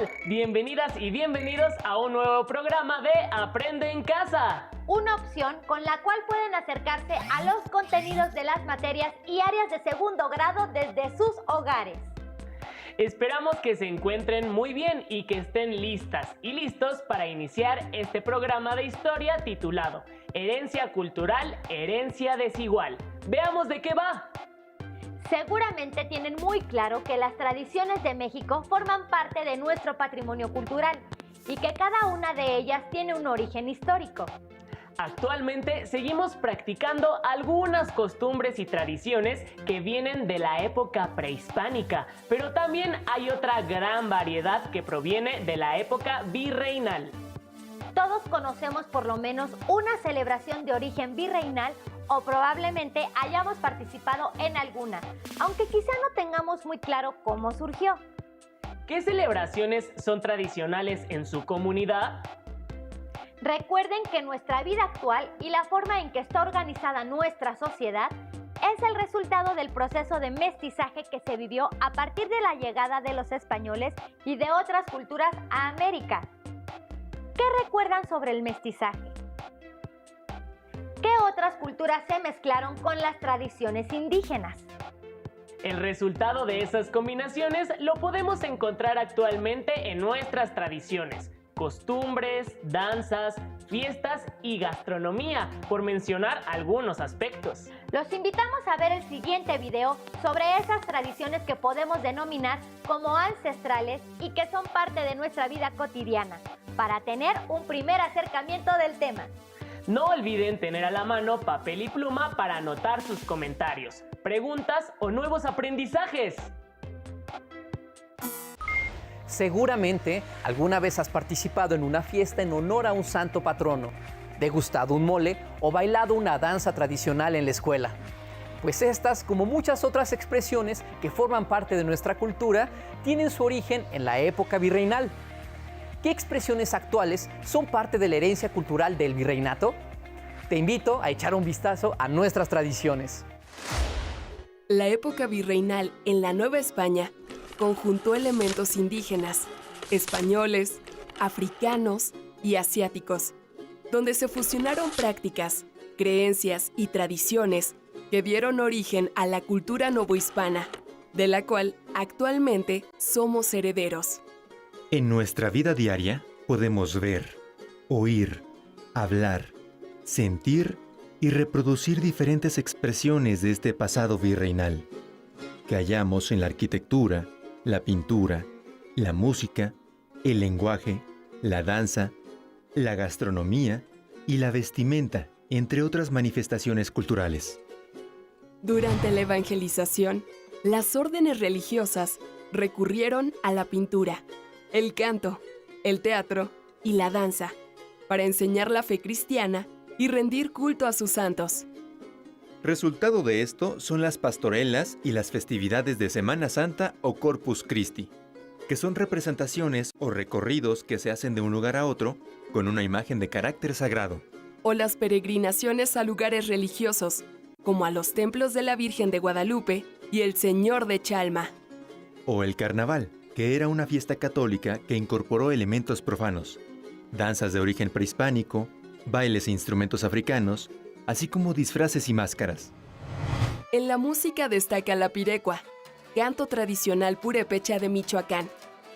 tal? Bienvenidas y bienvenidos a un nuevo programa de Aprende en Casa. Una opción con la cual pueden acercarse a los contenidos de las materias y áreas de segundo grado desde sus hogares. Esperamos que se encuentren muy bien y que estén listas y listos para iniciar este programa de historia titulado Herencia Cultural, Herencia Desigual. Veamos de qué va. Seguramente tienen muy claro que las tradiciones de México forman parte de nuestro patrimonio cultural y que cada una de ellas tiene un origen histórico. Actualmente seguimos practicando algunas costumbres y tradiciones que vienen de la época prehispánica, pero también hay otra gran variedad que proviene de la época virreinal. Todos conocemos por lo menos una celebración de origen virreinal o probablemente hayamos participado en alguna, aunque quizá no tengamos muy claro cómo surgió. ¿Qué celebraciones son tradicionales en su comunidad? Recuerden que nuestra vida actual y la forma en que está organizada nuestra sociedad es el resultado del proceso de mestizaje que se vivió a partir de la llegada de los españoles y de otras culturas a América. ¿Qué recuerdan sobre el mestizaje? ¿Qué otras culturas se mezclaron con las tradiciones indígenas? El resultado de esas combinaciones lo podemos encontrar actualmente en nuestras tradiciones, costumbres, danzas, fiestas y gastronomía, por mencionar algunos aspectos. Los invitamos a ver el siguiente video sobre esas tradiciones que podemos denominar como ancestrales y que son parte de nuestra vida cotidiana, para tener un primer acercamiento del tema. No olviden tener a la mano papel y pluma para anotar sus comentarios, preguntas o nuevos aprendizajes. Seguramente alguna vez has participado en una fiesta en honor a un santo patrono, degustado un mole o bailado una danza tradicional en la escuela. Pues estas, como muchas otras expresiones que forman parte de nuestra cultura, tienen su origen en la época virreinal. ¿Qué expresiones actuales son parte de la herencia cultural del virreinato? Te invito a echar un vistazo a nuestras tradiciones. La época virreinal en la Nueva España conjuntó elementos indígenas, españoles, africanos y asiáticos, donde se fusionaron prácticas, creencias y tradiciones que dieron origen a la cultura novohispana, de la cual actualmente somos herederos. En nuestra vida diaria podemos ver, oír, hablar, sentir y reproducir diferentes expresiones de este pasado virreinal, que hallamos en la arquitectura, la pintura, la música, el lenguaje, la danza, la gastronomía y la vestimenta, entre otras manifestaciones culturales. Durante la evangelización, las órdenes religiosas recurrieron a la pintura, el canto, el teatro y la danza para enseñar la fe cristiana y rendir culto a sus santos. Resultado de esto son las pastorelas y las festividades de Semana Santa o Corpus Christi, que son representaciones o recorridos que se hacen de un lugar a otro con una imagen de carácter sagrado. O las peregrinaciones a lugares religiosos, como a los templos de la Virgen de Guadalupe y el Señor de Chalma. O el carnaval, que era una fiesta católica que incorporó elementos profanos, danzas de origen prehispánico, bailes e instrumentos africanos, así como disfraces y máscaras. En la música destaca la pirecua, canto tradicional purépecha de Michoacán,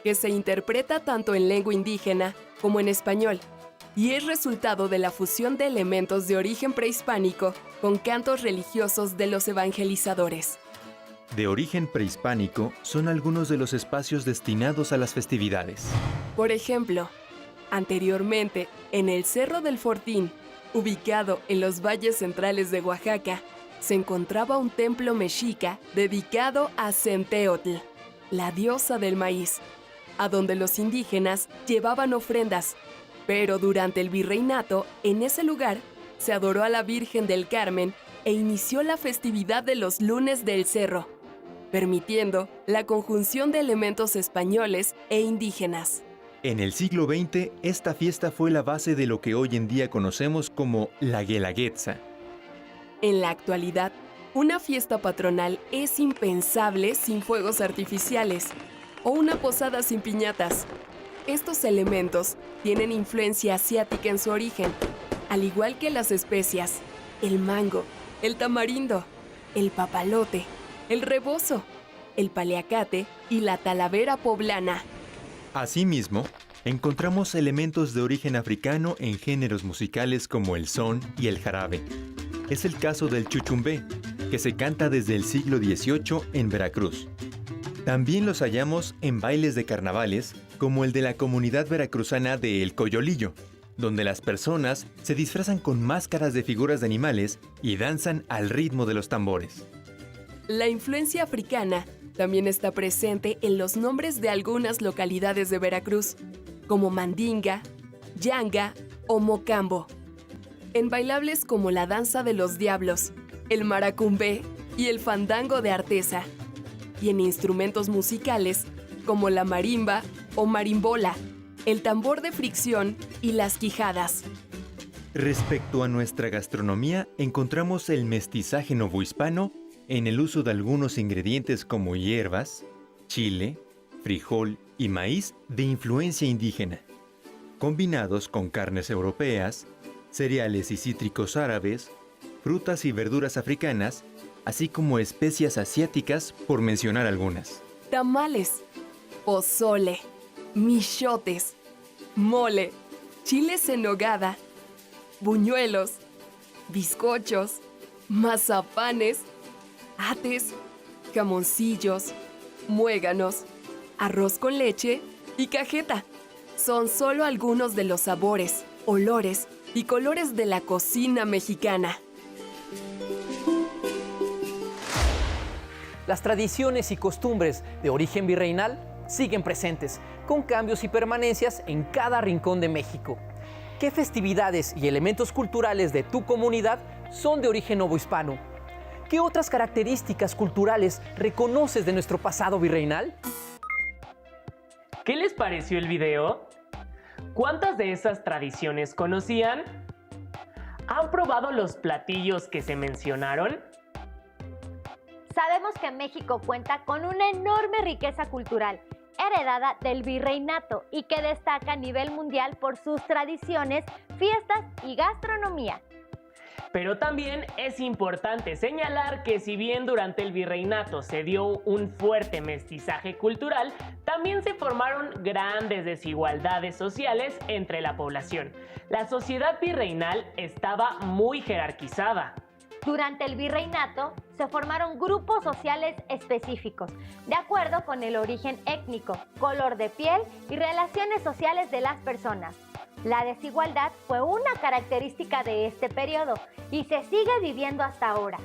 que se interpreta tanto en lengua indígena como en español, y es resultado de la fusión de elementos de origen prehispánico con cantos religiosos de los evangelizadores. De origen prehispánico son algunos de los espacios destinados a las festividades. Por ejemplo, anteriormente, en el Cerro del Fortín, ubicado en los valles centrales de Oaxaca, se encontraba un templo mexica dedicado a Centeotl, la diosa del maíz, a donde los indígenas llevaban ofrendas, pero durante el virreinato, en ese lugar, se adoró a la Virgen del Carmen e inició la festividad de los lunes del cerro, permitiendo la conjunción de elementos españoles e indígenas. En el siglo XX, esta fiesta fue la base de lo que hoy en día conocemos como la Guelaguetza. En la actualidad, una fiesta patronal es impensable sin fuegos artificiales o una posada sin piñatas, Estos elementos tienen influencia asiática en su origen, al igual que las especias, el mango, el tamarindo, el papalote, el rebozo, el paliacate y la talavera poblana. Asimismo, encontramos elementos de origen africano en géneros musicales como el son y el jarabe. Es el caso del chuchumbé, que se canta desde el siglo XVIII en Veracruz. También los hallamos en bailes de carnavales, como el de la comunidad veracruzana de El Coyolillo, donde las personas se disfrazan con máscaras de figuras de animales y danzan al ritmo de los tambores. La influencia africana también está presente en los nombres de algunas localidades de Veracruz, como Mandinga, Yanga o Mocambo. En bailables como la danza de los diablos, el maracumbé y el fandango de Artesa. Y en instrumentos musicales como la marimba o marimbola, el tambor de fricción y las quijadas. Respecto a nuestra gastronomía, encontramos el mestizaje novohispano en el uso de algunos ingredientes como hierbas, chile, frijol y maíz de influencia indígena, combinados con carnes europeas, cereales y cítricos árabes, frutas y verduras africanas, así como especias asiáticas, por mencionar algunas. Tamales, pozole, michotes, mole, chiles en nogada, buñuelos, bizcochos, mazapanes, ates, jamoncillos, muéganos, arroz con leche y cajeta. Son solo algunos de los sabores, olores y colores de la cocina mexicana. Las tradiciones y costumbres de origen virreinal siguen presentes, con cambios y permanencias en cada rincón de México. ¿Qué festividades y elementos culturales de tu comunidad son de origen novohispano? ¿Qué otras características culturales reconoces de nuestro pasado virreinal? ¿Qué les pareció el video? ¿Cuántas de esas tradiciones conocían? ¿Han probado los platillos que se mencionaron? Sabemos que México cuenta con una enorme riqueza cultural, heredada del virreinato y que destaca a nivel mundial por sus tradiciones, fiestas y gastronomía. Pero también es importante señalar que si bien durante el virreinato se dio un fuerte mestizaje cultural, también se formaron grandes desigualdades sociales entre la población. La sociedad virreinal estaba muy jerarquizada. Durante el virreinato se formaron grupos sociales específicos, de acuerdo con el origen étnico, color de piel y relaciones sociales de las personas. La desigualdad fue una característica de este periodo y se sigue viviendo hasta ahora.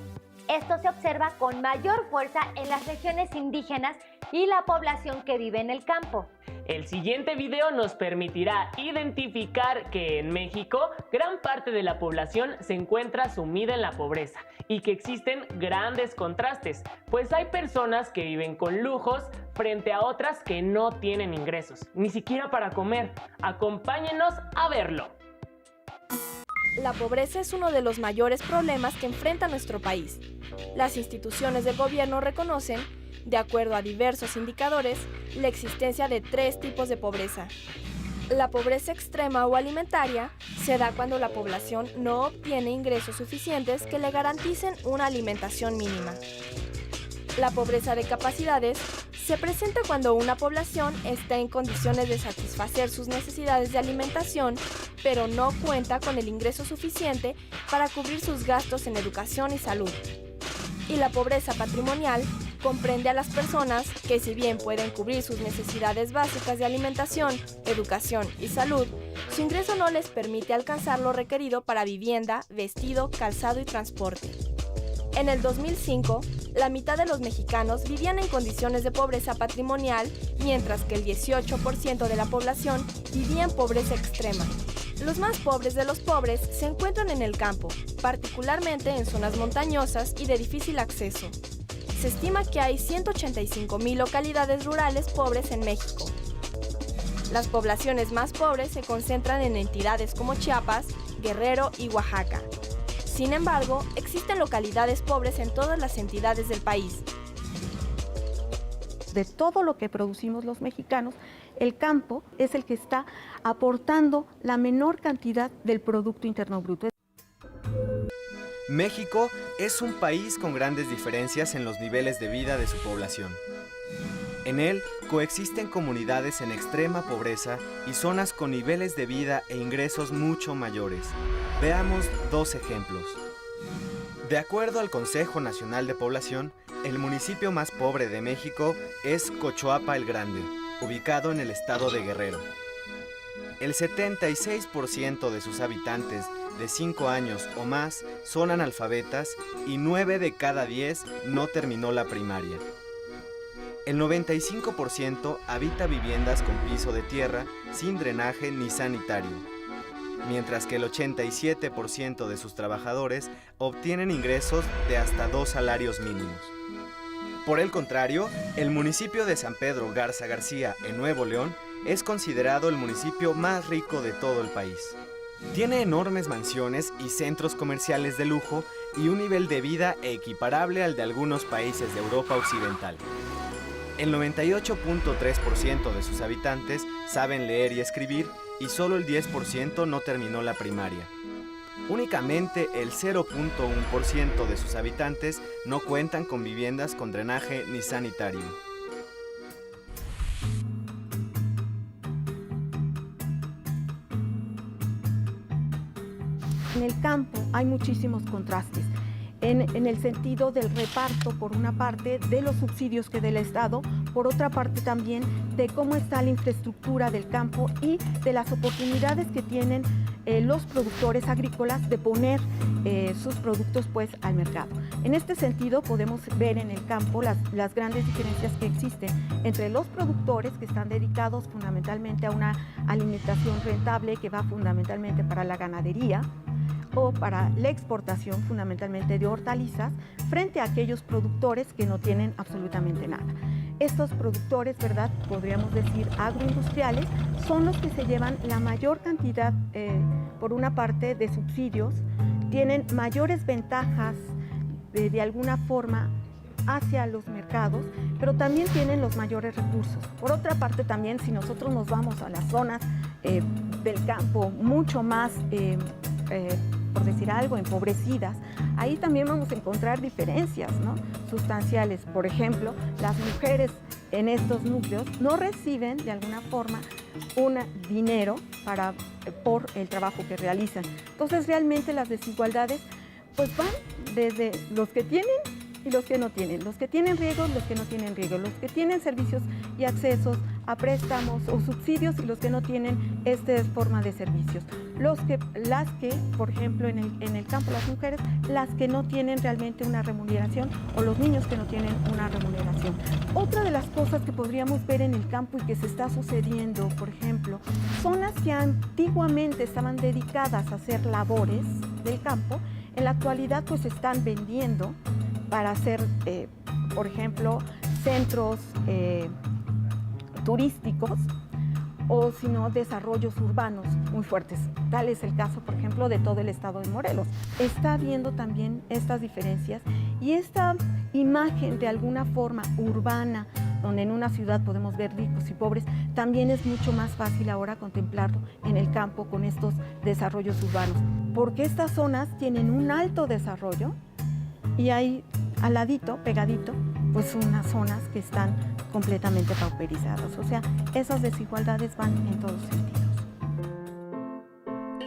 Esto se observa con mayor fuerza en las regiones indígenas y la población que vive en el campo. El siguiente video nos permitirá identificar que en México gran parte de la población se encuentra sumida en la pobreza y que existen grandes contrastes, pues hay personas que viven con lujos frente a otras que no tienen ingresos, ni siquiera para comer. Acompáñenos a verlo. La pobreza es uno de los mayores problemas que enfrenta nuestro país. Las instituciones del gobierno reconocen, de acuerdo a diversos indicadores, la existencia de 3 tipos de pobreza. La pobreza extrema o alimentaria se da cuando la población no obtiene ingresos suficientes que le garanticen una alimentación mínima. La pobreza de capacidades se presenta cuando una población está en condiciones de satisfacer sus necesidades de alimentación, pero no cuenta con el ingreso suficiente para cubrir sus gastos en educación y salud. Y la pobreza patrimonial comprende a las personas que, si bien pueden cubrir sus necesidades básicas de alimentación, educación y salud, su ingreso no les permite alcanzar lo requerido para vivienda, vestido, calzado y transporte. En el 2005, la mitad de los mexicanos vivían en condiciones de pobreza patrimonial, mientras que el 18% de la población vivía en pobreza extrema. Los más pobres de los pobres se encuentran en el campo, particularmente en zonas montañosas y de difícil acceso. Se estima que hay 185,000 localidades rurales pobres en México. Las poblaciones más pobres se concentran en entidades como Chiapas, Guerrero y Oaxaca. Sin embargo, existen localidades pobres en todas las entidades del país. de todo lo que producimos los mexicanos, el campo es el que está aportando la menor cantidad del Producto Interno Bruto. México es un país con grandes diferencias en los niveles de vida de su población. En él coexisten comunidades en extrema pobreza y zonas con niveles de vida e ingresos mucho mayores. Veamos 2 ejemplos. De acuerdo al Consejo Nacional de Población, el municipio más pobre de México es Cochoapa el Grande, ubicado en el estado de Guerrero. El 76% de sus habitantes de 5 años o más son analfabetas y 9 de cada 10 no terminó la primaria. El 95% habita viviendas con piso de tierra sin drenaje ni sanitario, mientras que el 87% de sus trabajadores obtienen ingresos de hasta 2 salarios mínimos. Por el contrario, el municipio de San Pedro Garza García, en Nuevo León, es considerado el municipio más rico de todo el país. Tiene enormes mansiones y centros comerciales de lujo y un nivel de vida equiparable al de algunos países de Europa Occidental. El 98.3% de sus habitantes saben leer y escribir y solo el 10% no terminó la primaria. Únicamente el 0.1% de sus habitantes no cuentan con viviendas con drenaje ni sanitario. En el campo hay muchísimos contrastes. En el sentido del reparto, por una parte, de los subsidios que da el Estado, por otra parte también de cómo está la infraestructura del campo y de las oportunidades que tienen los productores agrícolas de poner sus productos pues al mercado. En este sentido podemos ver en el campo las grandes diferencias que existen entre los productores que están dedicados fundamentalmente a una alimentación rentable que va fundamentalmente para la ganadería, o para la exportación fundamentalmente de hortalizas, frente a aquellos productores que no tienen absolutamente nada. Estos productores, ¿verdad?, podríamos decir agroindustriales, son los que se llevan la mayor cantidad, por una parte, de subsidios, tienen mayores ventajas de alguna forma hacia los mercados, pero también tienen los mayores recursos. Por otra parte también, si nosotros nos vamos a las zonas del campo mucho más por decir algo, empobrecidas, ahí también vamos a encontrar diferencias, ¿no?, sustanciales. Por ejemplo, las mujeres en estos núcleos no reciben de alguna forma un dinero por el trabajo que realizan. Entonces realmente las desigualdades pues van desde los que tienen y los que no tienen, los que tienen riego, los que no tienen riego, los que tienen servicios y accesos a préstamos o subsidios y los que no tienen esta forma de servicios. Las que, por ejemplo, en el campo, las mujeres, las que no tienen realmente una remuneración o los niños que no tienen una remuneración. Otra de las cosas que podríamos ver en el campo y que se está sucediendo, por ejemplo, zonas que antiguamente estaban dedicadas a hacer labores del campo, en la actualidad pues se están vendiendo para hacer, por ejemplo, centros turísticos o si no, desarrollos urbanos muy fuertes. Tal es el caso, por ejemplo, de todo el estado de Morelos. Está habiendo también estas diferencias y esta imagen de alguna forma urbana, donde en una ciudad podemos ver ricos y pobres, también es mucho más fácil ahora contemplarlo en el campo con estos desarrollos urbanos, porque estas zonas tienen un alto desarrollo y hay al ladito, pegadito, pues unas zonas que están completamente pauperizadas. O sea, esas desigualdades van en todos sentidos.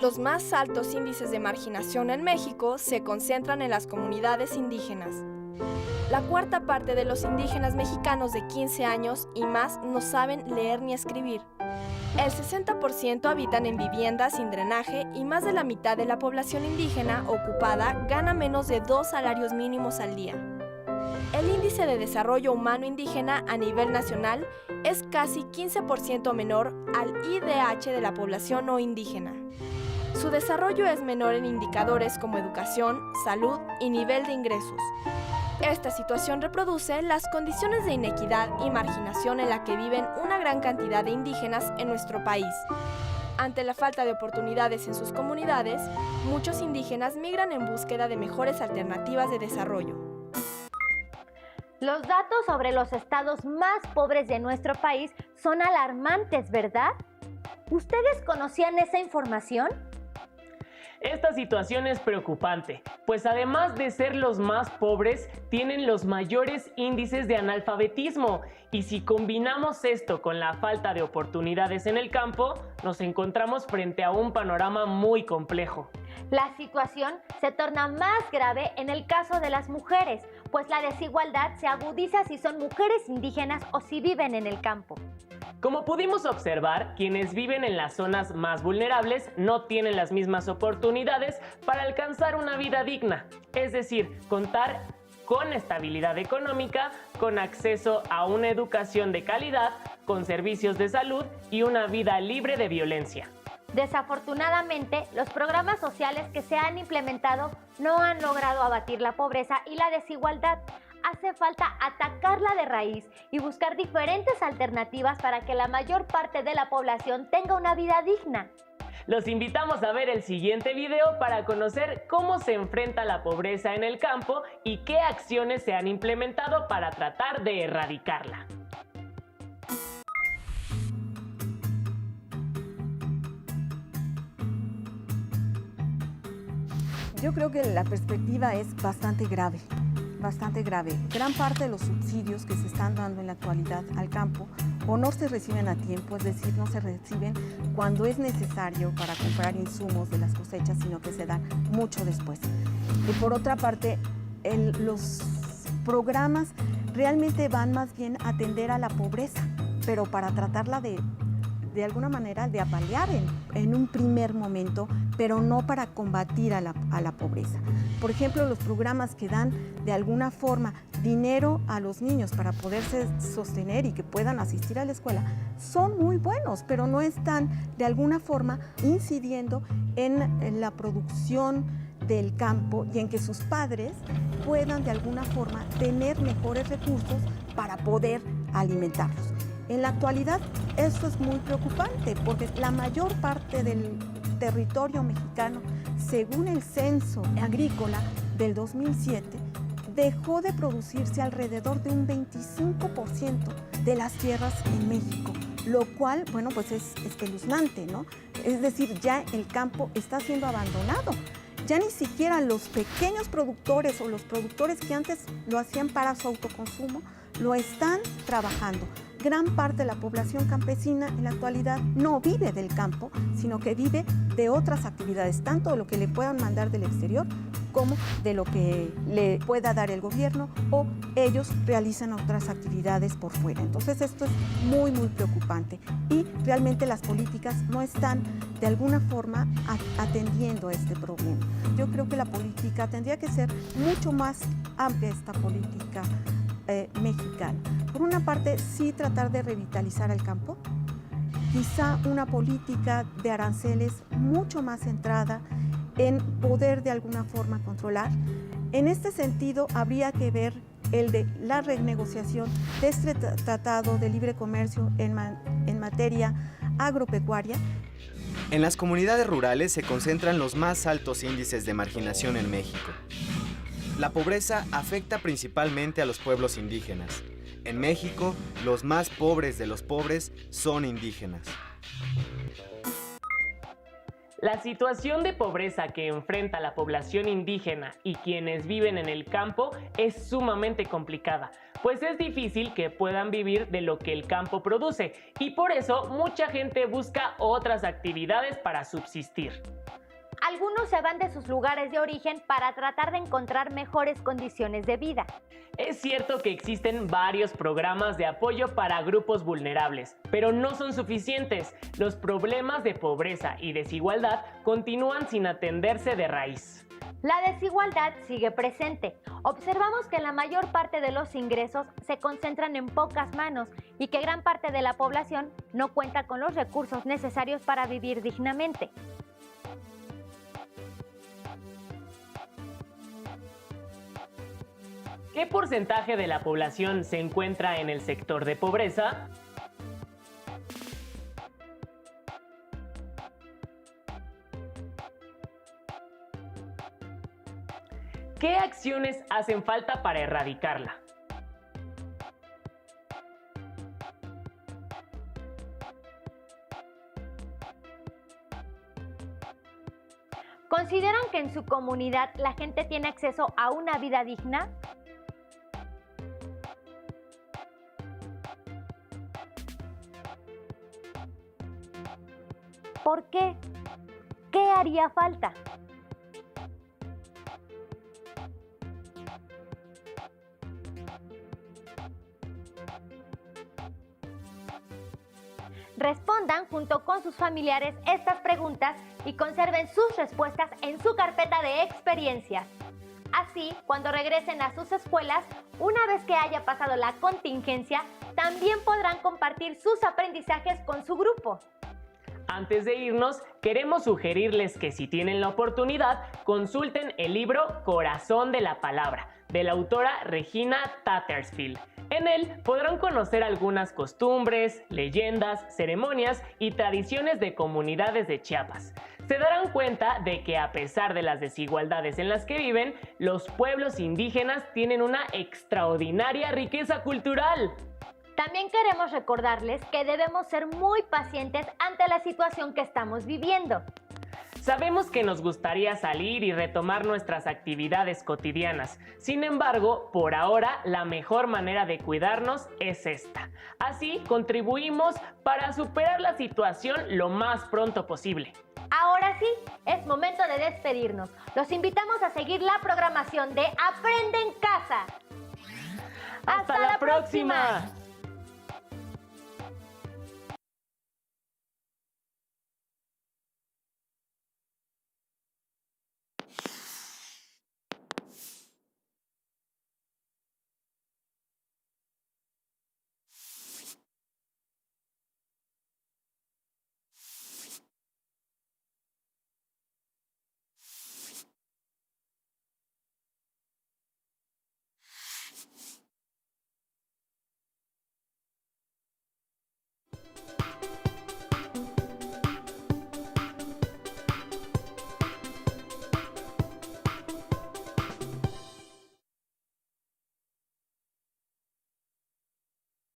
Los más altos índices de marginación en México se concentran en las comunidades indígenas. La cuarta parte de los indígenas mexicanos de 15 años y más no saben leer ni escribir. El 60% habitan en viviendas sin drenaje y más de la mitad de la población indígena ocupada gana menos de 2 salarios mínimos al día. El índice de desarrollo humano indígena a nivel nacional es casi 15% menor al IDH de la población no indígena. Su desarrollo es menor en indicadores como educación, salud y nivel de ingresos. Esta situación reproduce las condiciones de inequidad y marginación en la que viven una gran cantidad de indígenas en nuestro país. Ante la falta de oportunidades en sus comunidades, muchos indígenas migran en búsqueda de mejores alternativas de desarrollo. Los datos sobre los estados más pobres de nuestro país son alarmantes, ¿verdad? ¿Ustedes conocían esa información? Esta situación es preocupante, pues además de ser los más pobres, tienen los mayores índices de analfabetismo. Y si combinamos esto con la falta de oportunidades en el campo, nos encontramos frente a un panorama muy complejo. La situación se torna más grave en el caso de las mujeres, pues la desigualdad se agudiza si son mujeres indígenas o si viven en el campo. Como pudimos observar, quienes viven en las zonas más vulnerables no tienen las mismas oportunidades para alcanzar una vida digna, es decir, contar con estabilidad económica, con acceso a una educación de calidad, con servicios de salud y una vida libre de violencia. Desafortunadamente, los programas sociales que se han implementado no han logrado abatir la pobreza y la desigualdad. Hace falta atacarla de raíz y buscar diferentes alternativas para que la mayor parte de la población tenga una vida digna. Los invitamos a ver el siguiente video para conocer cómo se enfrenta la pobreza en el campo y qué acciones se han implementado para tratar de erradicarla. Yo creo que la perspectiva es bastante grave. Gran parte de los subsidios que se están dando en la actualidad al campo o no se reciben a tiempo, es decir, no se reciben cuando es necesario para comprar insumos de las cosechas, sino que se dan mucho después. Y por otra parte, los programas realmente van más bien a atender a la pobreza, pero para tratarla de alguna manera de apalear en un primer momento, pero no para combatir a la pobreza. Por ejemplo, los programas que dan de alguna forma dinero a los niños para poderse sostener y que puedan asistir a la escuela son muy buenos, pero no están de alguna forma incidiendo en la producción del campo y en que sus padres puedan de alguna forma tener mejores recursos para poder alimentarlos. En la actualidad esto es muy preocupante porque la mayor parte del territorio mexicano, según el censo agrícola del 2007, dejó de producirse alrededor de un 25% de las tierras en México, lo cual, bueno, pues es espeluznante, ¿no? Es decir, ya el campo está siendo abandonado. Ya ni siquiera los pequeños productores o los productores que antes lo hacían para su autoconsumo, lo están trabajando. Gran parte de la población campesina en la actualidad no vive del campo, sino que vive de otras actividades, tanto de lo que le puedan mandar del exterior como de lo que le pueda dar el gobierno o ellos realizan otras actividades por fuera. Entonces esto es muy, muy preocupante y realmente las políticas no están de alguna forma atendiendo este problema. Yo creo que la política tendría que ser mucho más amplia, esta política mexicana. Por una parte, sí tratar de revitalizar el campo, quizá una política de aranceles mucho más centrada en poder de alguna forma controlar. En este sentido, habría que ver el de la renegociación de este tratado de libre comercio en materia agropecuaria. En las comunidades rurales se concentran los más altos índices de marginación en México. La pobreza afecta principalmente a los pueblos indígenas. En México, los más pobres de los pobres son indígenas. La situación de pobreza que enfrenta la población indígena y quienes viven en el campo es sumamente complicada, pues es difícil que puedan vivir de lo que el campo produce y por eso mucha gente busca otras actividades para subsistir. Algunos se van de sus lugares de origen para tratar de encontrar mejores condiciones de vida. Es cierto que existen varios programas de apoyo para grupos vulnerables, pero no son suficientes. Los problemas de pobreza y desigualdad continúan sin atenderse de raíz. La desigualdad sigue presente. Observamos que la mayor parte de los ingresos se concentran en pocas manos y que gran parte de la población no cuenta con los recursos necesarios para vivir dignamente. ¿Qué porcentaje de la población se encuentra en el sector de pobreza? ¿Qué acciones hacen falta para erradicarla? ¿Consideran que en su comunidad la gente tiene acceso a una vida digna? ¿Por qué? ¿Qué haría falta? Respondan junto con sus familiares estas preguntas y conserven sus respuestas en su carpeta de experiencias. Así, cuando regresen a sus escuelas, una vez que haya pasado la contingencia, también podrán compartir sus aprendizajes con su grupo. Antes de irnos, queremos sugerirles que si tienen la oportunidad, consulten el libro Corazón de la Palabra, de la autora Regina Tattersfield. En él podrán conocer algunas costumbres, leyendas, ceremonias y tradiciones de comunidades de Chiapas. Se darán cuenta de que a pesar de las desigualdades en las que viven, los pueblos indígenas tienen una extraordinaria riqueza cultural. También queremos recordarles que debemos ser muy pacientes ante la situación que estamos viviendo. Sabemos que nos gustaría salir y retomar nuestras actividades cotidianas. Sin embargo, por ahora, la mejor manera de cuidarnos es esta. Así, contribuimos para superar la situación lo más pronto posible. Ahora sí, es momento de despedirnos. Los invitamos a seguir la programación de Aprende en Casa. ¡Hasta la próxima!